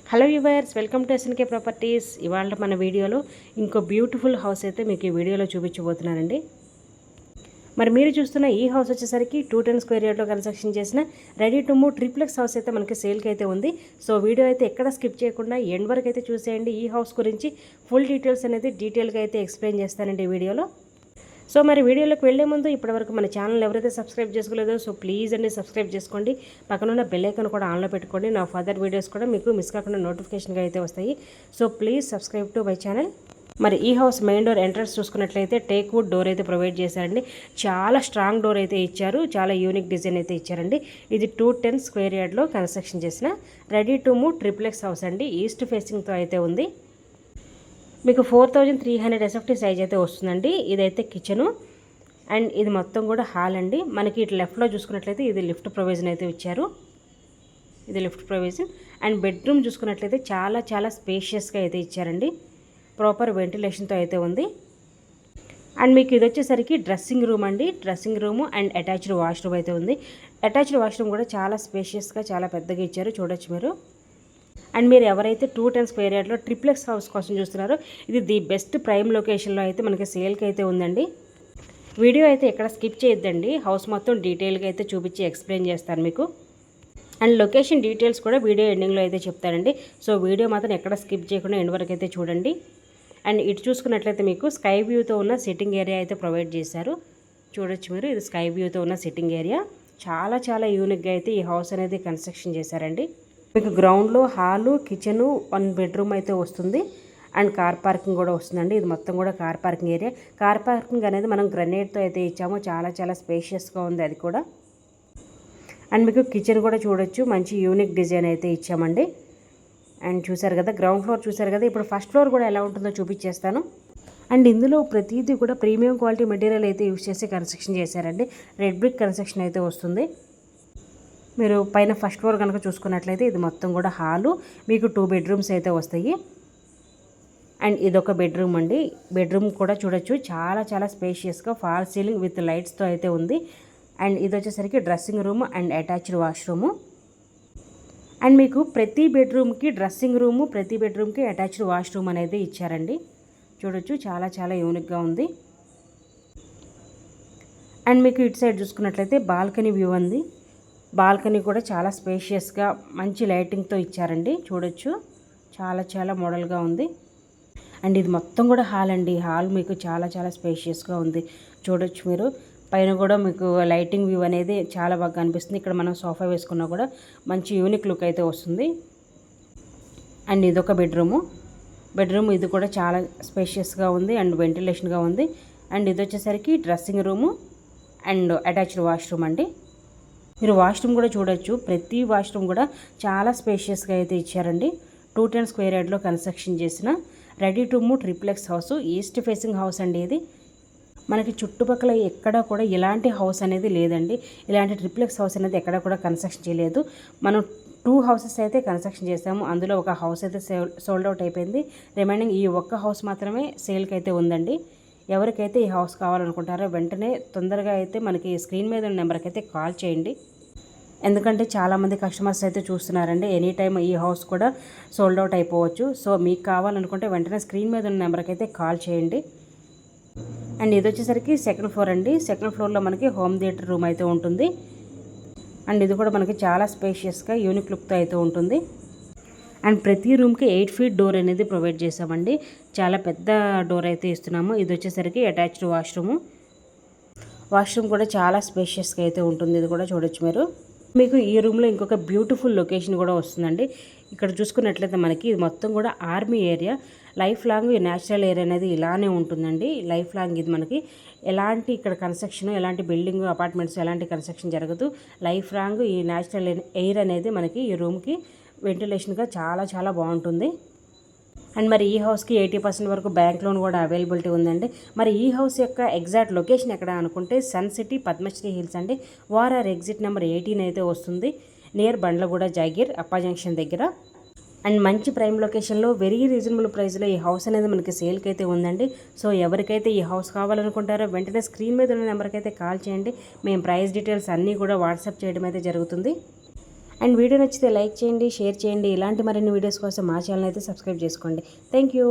Hello viewers, welcome to SNK properties. ఇవాళ మన వీడియోలో ఇంకో బ్యూటిఫుల్ హౌస్ అయితే మీకు ఈ వీడియోలో చూపించబోతున్నానండి. మరి మీరు చూస్తున్న ఈ హౌస్ వచ్చేసరికి 210 స్క్వేర్ యార్డ్లో కన్స్ట్రక్షన్ చేసిన ready to move triplex house అయితే మనకి సేల్కి అయితే ఉంది. సో వీడియో అయితే ఎక్కడ స్కిప్ చేయకుండా ఎండ్ వరకు అయితే చూసేయండి. ఈ హౌస్ గురించి ఫుల్ డీటెయిల్స్ అనేది డీటెయిల్గా అయితే ఎక్స్ప్లెయిన్ చేస్తానండి ఈ వీడియోలో. సో మరి వీడియోలోకి వెళ్లే ముందు ఇప్పటివరకు మన ఛానల్ ఎవరైతే సబ్స్క్రైబ్ చేసుకోలేదో సో ప్లీజ్ అండి సబ్స్క్రైబ్ చేసుకోండి. పక్కనున్న బెల్ ఐకాన్ కూడా ఆన్లో పెట్టుకోండి. నా ఫర్దర్ వీడియోస్ కూడా మీకు మిస్ కాకుండా నోటిఫికేషన్గా అయితే వస్తాయి. So please subscribe to my channel. మరి ఈ హౌస్ మెయిన్ డోర్ ఎంట్రన్స్ చూసుకున్నట్లయితే టేక్ వుడ్ డోర్ అయితే ప్రొవైడ్ చేశారండి. చాలా స్ట్రాంగ్ డోర్ అయితే ఇచ్చారు. చాలా యూనిక్ డిజైన్ అయితే ఇచ్చారండి. ఇది 210 స్క్వేర్ యార్డ్లో కన్స్ట్రక్షన్ చేసిన ready to move triplex house అండి. ఈస్ట్ ఫేసింగ్తో అయితే ఉంది. మీకు 4300 SFT సైజ్ అయితే వస్తుందండి. ఇదైతే కిచెను అండ్ ఇది మొత్తం కూడా హాల్ అండి. మనకి ఇటు లెఫ్ట్లో చూసుకున్నట్లయితే ఇది లిఫ్ట్ ప్రొవిజన్ అయితే ఇచ్చారు. ఇది లిఫ్ట్ ప్రొవిజన్ అండ్ బెడ్రూమ్ చూసుకున్నట్లయితే చాలా చాలా స్పేషియస్గా అయితే ఇచ్చారండి. ప్రాపర్ వెంటిలేషన్తో అయితే ఉంది. అండ్ మీకు ఇది వచ్చేసరికి డ్రెస్సింగ్ రూమ్ అండి. Dressing room and attached washroom అయితే ఉంది. అటాచ్డ్ వాష్రూమ్ కూడా చాలా స్పేషియస్గా చాలా పెద్దగా ఇచ్చారు, చూడొచ్చు మీరు. అండ్ మీరు ఎవరైతే 210 స్క్వేర్ యార్డ్లో ట్రిప్లెక్స్ హౌస్ కోసం చూస్తున్నారో ఇది ది బెస్ట్ ప్రైమ్ లొకేషన్లో అయితే మనకి సేల్కి అయితే ఉందండి. వీడియో అయితే ఎక్కడ స్కిప్ చేయొద్దండి. హౌస్ మొత్తం డీటెయిల్గా అయితే చూపించి ఎక్స్ప్లెయిన్ చేస్తాను మీకు. అండ్ లొకేషన్ డీటెయిల్స్ కూడా వీడియో ఎండింగ్లో అయితే చెప్తానండి. సో వీడియో మాత్రం ఎక్కడ స్కిప్ చేయకుండా ఎండ్ వరకు అయితే చూడండి. అండ్ ఇటు చూసుకున్నట్లయితే మీకు స్కై వ్యూతో ఉన్న సిట్టింగ్ ఏరియా అయితే ప్రొవైడ్ చేశారు, చూడొచ్చు మీరు. ఇది స్కై వ్యూతో ఉన్న సిట్టింగ్ ఏరియా. చాలా చాలా యూనిక్గా అయితే ఈ హౌస్ అనేది కన్స్ట్రక్షన్ చేశారండి. మీకు గ్రౌండ్లో హాలు, కిచెను, 1 బెడ్రూమ్ అయితే వస్తుంది అండ్ కార్ పార్కింగ్ కూడా వస్తుందండి. ఇది మొత్తం కూడా car parking area. Car parking అనేది మనం గ్రనేట్తో అయితే ఇచ్చాము. చాలా చాలా స్పేషియస్గా ఉంది అది కూడా. అండ్ మీకు కిచెన్ కూడా చూడొచ్చు, మంచి యూనిక్ డిజైన్ అయితే ఇచ్చామండి. అండ్ చూసారు కదా, గ్రౌండ్ ఫ్లోర్ చూసారు కదా. ఇప్పుడు ఫస్ట్ ఫ్లోర్ కూడా ఎలా ఉంటుందో చూపించేస్తాను. అండ్ ఇందులో ప్రతిదీ కూడా ప్రీమియం క్వాలిటీ మెటీరియల్ అయితే యూజ్ చేసి కన్స్ట్రక్షన్ చేశారండి. రెడ్ బ్రిక్ కన్స్ట్రక్షన్ అయితే వస్తుంది. మీరు పైన ఫస్ట్ ఫ్లోర్ కనుక చూసుకున్నట్లయితే ఇది మొత్తం కూడా హాలు, మీకు 2 బెడ్రూమ్స్ అయితే వస్తాయి. అండ్ ఇదొక బెడ్రూమ్ అండి. బెడ్రూమ్ కూడా చూడొచ్చు, చాలా చాలా స్పేషియస్గా ఫాల్ సీలింగ్ విత్ లైట్స్తో అయితే ఉంది. అండ్ ఇది వచ్చేసరికి dressing room and attached washroom. And మీకు ప్రతి బెడ్రూమ్కి డ్రెస్సింగ్ రూము, ప్రతి బెడ్రూమ్కి అటాచ్డ్ వాష్రూమ్ అనేది ఇచ్చారండి. చూడొచ్చు, చాలా చాలా యూనిక్గా ఉంది. అండ్ మీకు ఇటు సైడ్ చూసుకున్నట్లయితే బాల్కనీ వ్యూ ఉంది. బాల్కనీ కూడా చాలా స్పేషియస్గా మంచి లైటింగ్తో ఇచ్చారండి, చూడొచ్చు. చాలా చాలా మోడల్గా ఉంది. అండ్ ఇది మొత్తం కూడా హాల్ అండి. హాల్ మీకు చాలా చాలా స్పేషియస్గా ఉంది, చూడొచ్చు మీరు. పైన కూడా మీకు లైటింగ్ వ్యూ అనేది చాలా బాగా అనిపిస్తుంది. ఇక్కడ మనం సోఫా వేసుకున్నా కూడా మంచి యూనిక్ లుక్ అయితే వస్తుంది. అండ్ ఇదొక బెడ్రూము. ఇది కూడా చాలా స్పేషియస్గా ఉంది అండ్ వెంటిలేషన్గా ఉంది. అండ్ ఇది వచ్చేసరికి dressing room and attached washroom అండి. మీరు వాష్రూమ్ కూడా చూడొచ్చు, ప్రతి వాష్రూమ్ కూడా చాలా స్పేషియస్గా అయితే ఇచ్చారండి. 210 స్క్వేర్ యార్డ్లో కన్స్ట్రక్షన్ చేసిన ready to move triplex house. East facing house అండి ఇది. మనకి చుట్టుపక్కల ఎక్కడా కూడా ఇలాంటి హౌస్ అనేది లేదండి. ఇలాంటి ట్రిప్లెక్స్ హౌస్ అనేది ఎక్కడా కూడా కన్స్ట్రక్షన్ చేయలేదు. మనం 2 హౌసెస్ అయితే కన్స్ట్రక్షన్ చేసాము. అందులో ఒక హౌస్ అయితే సోల్డ్ అవుట్ అయిపోయింది. రిమైనింగ్ ఈ ఒక్క హౌస్ మాత్రమే సేల్కి అయితే ఉందండి. ఎవరికైతే ఈ హౌస్ కావాలనుకుంటారో వెంటనే తొందరగా అయితే మనకి స్క్రీన్ మీద ఉన్న నెంబర్కి అయితే కాల్ చేయండి. ఎందుకంటే చాలామంది కస్టమర్స్ అయితే చూస్తున్నారండి. ఎనీ టైం ఈ హౌస్ కూడా సోల్డ్ అవుట్ అయిపోవచ్చు. సో మీకు కావాలనుకుంటే వెంటనే స్క్రీన్ మీద ఉన్న నెంబర్కి అయితే కాల్ చేయండి. అండ్ ఇది వచ్చేసరికి సెకండ్ ఫ్లోర్ అండి. సెకండ్ ఫ్లోర్లో మనకి హోమ్ థియేటర్ రూమ్ అయితే ఉంటుంది. అండ్ ఇది కూడా మనకి చాలా స్పేషియస్గా యూనిక్ లుక్తో అయితే ఉంటుంది. అండ్ ప్రతి రూమ్కి 8 ఫీట్ డోర్ అనేది ప్రొవైడ్ చేసామండి. చాలా పెద్ద డోర్ అయితే ఇస్తున్నాము. ఇది వచ్చేసరికి అటాచ్డ్ వాష్రూమ్ కూడా చాలా స్పేషియస్గా అయితే ఉంటుంది. ఇది కూడా చూడొచ్చు మీరు. మీకు ఈ రూమ్లో ఇంకొక బ్యూటిఫుల్ లొకేషన్ కూడా వస్తుందండి. ఇక్కడ చూసుకున్నట్లయితే మనకి ఇది మొత్తం కూడా ఆర్మీ ఏరియా. లైఫ్ లాంగ్ ఈ న్యాచురల్ ఏరియా అనేది ఇలానే ఉంటుందండి. లైఫ్ లాంగ్ ఇది మనకి ఎలాంటి ఇక్కడ కన్స్ట్రక్షన్, ఎలాంటి బిల్డింగ్, అపార్ట్మెంట్స్ ఎలాంటి కన్స్ట్రక్షన్ జరగదు. లైఫ్ లాంగ్ ఈ న్యాచురల్ ఎయిర్ అనేది మనకి ఈ రూమ్కి వెంటిలేషన్గా చాలా చాలా బాగుంటుంది. అండ్ మరి ఈ హౌస్కి 80% వరకు బ్యాంక్ లోన్ కూడా అవైలబిలిటీ ఉందండి. మరి ఈ హౌస్ యొక్క ఎగ్జాక్ట్ లొకేషన్ ఎక్కడ అనుకుంటే సన్ సిటీ పద్మశ్రీ హిల్స్ అండి. వారార్ ఎగ్జిట్ నెంబర్ 18 అయితే వస్తుంది. నియర్ బండ్లగూడ జాగీర్ అప్పా జంక్షన్ దగ్గర. అండ్ మంచి ప్రైమ్ లొకేషన్లో వెరీ రీజనబుల్ ప్రైస్లో ఈ హౌస్ అనేది మనకి సేల్కి అయితే ఉందండి. సో ఎవరికైతే ఈ హౌస్ కావాలనుకుంటారో వెంటనే స్క్రీన్ మీద ఉన్న నెంబర్కి అయితే కాల్ చేయండి. మేము ప్రైస్ డీటెయిల్స్ అన్నీ కూడా వాట్సాప్ చేయడం అయితే జరుగుతుంది. అండ్ వీడియో నచ్చితే లైక్ చేయండి, షేర్ చేయండి. ఇలాంటి మరిన్ని వీడియోస్ కోసం మా ఛానల్ అయితే సబ్స్క్రైబ్ చేసుకోండి. Thank you.